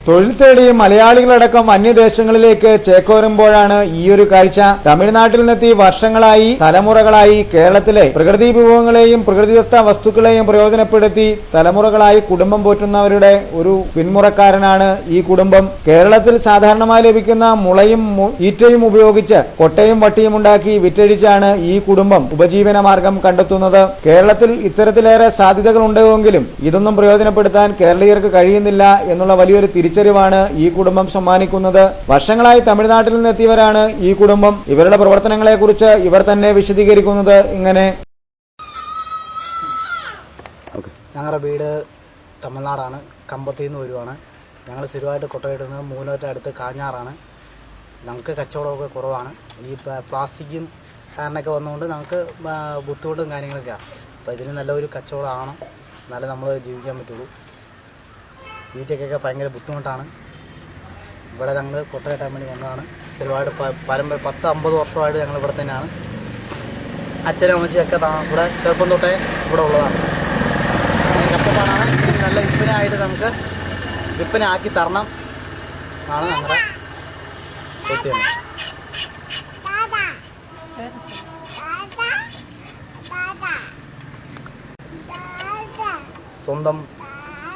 തൊഴിൽ തേടി മലയാളികളടക്കം അന്യദേശങ്ങളിലേക്ക് ചേക്കേറുമ്പോഴാണ് ഈയൊരു കാഴ്ച. തമിഴ്നാട്ടിൽ നിന്നെത്തി വർഷങ്ങളായി തലമുറകളായി കേരളത്തിലെ പ്രകൃതി വിഭവങ്ങളെയും പ്രകൃതിദത്ത വസ്തുക്കളെയും പ്രയോജനപ്പെടുത്തി തലമുറകളായി കുടുംബം പോറ്റുന്നവരുടെ ഒരു പിന്മുറക്കാരനാണ് ഈ കുടുംബം. കേരളത്തിൽ സാധാരണമായി ലഭിക്കുന്ന മുളയും ഈറ്റയും ഉപയോഗിച്ച് കൊട്ടയും വട്ടിയും ഉണ്ടാക്കി വിറ്റഴിച്ചാണ് ഈ കുടുംബം ഉപജീവന മാർഗം കണ്ടെത്തുന്നത്. കേരളത്തിൽ ഇത്തരത്തിലേറെ സാധ്യതകൾ ഉണ്ടെങ്കിലും ഇതൊന്നും പ്രയോജനപ്പെടുത്താൻ കേരളീയർക്ക് കഴിയുന്നില്ല എന്നുള്ള വലിയൊരു തിരിച്ചറിവാണ് ഈ കുടുംബം സമ്മാനിക്കുന്നത്. വർഷങ്ങളായി തമിഴ്നാട്ടിൽ നിന്നെത്തിയവരാണ് ഈ കുടുംബം. ഇവരുടെ പ്രവർത്തനങ്ങളെ കുറിച്ച് ഇവർ തന്നെ വിശദീകരിക്കുന്നത് ഇങ്ങനെ. ഞങ്ങളുടെ വീട് തമിഴ്നാടാണ്, കമ്പത്തിൽ നിന്ന് വരുവാണ്. ഞങ്ങൾ സ്ഥിരമായിട്ട് കൊട്ടയിടുന്നത് മൂന്നോറ്റ അടുത്ത് കാഞ്ഞാറാണ്. ഞങ്ങൾക്ക് കച്ചവടമൊക്കെ കുറവാണ്. ഈ പ്ലാസ്റ്റിക്കും കാരണമൊക്കെ വന്നുകൊണ്ട് നമുക്ക് ബുദ്ധിമുട്ടും കാര്യങ്ങളൊക്കെയാണ്. അപ്പോൾ ഇതിന് നല്ലൊരു കച്ചവടമാണ്, എന്നാലേ നമ്മൾ ജീവിക്കാൻ പറ്റുള്ളൂ. വീട്ടിലേക്കൊക്കെ ഭയങ്കര ബുദ്ധിമുട്ടാണ്. ഇവിടെ ഞങ്ങൾ കൊട്ട കെട്ടാൻ വേണ്ടി വന്നതാണ്. സ്ഥിരമായിട്ട് പരമ്പര 10-50 വർഷമായിട്ട് ഞങ്ങൾ ഇവിടെ തന്നെയാണ്. അച്ഛനും അമ്മച്ചിയൊക്കെ ഇവിടെ ചെറുപ്പം തൊട്ടേ ഇവിടെ ഉള്ളതാണ്. കഷ്ടപ്പാടാണ്. നല്ല വിൽപ്പനയായിട്ട് നമുക്ക് വിൽപ്പന ആക്കി തരണം ആണ് ഞങ്ങളുടെ സത്യം.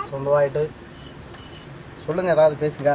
സ്വന്തമായിട്ട് சொல்லுங்க, ஏதாவது பேசுங்க.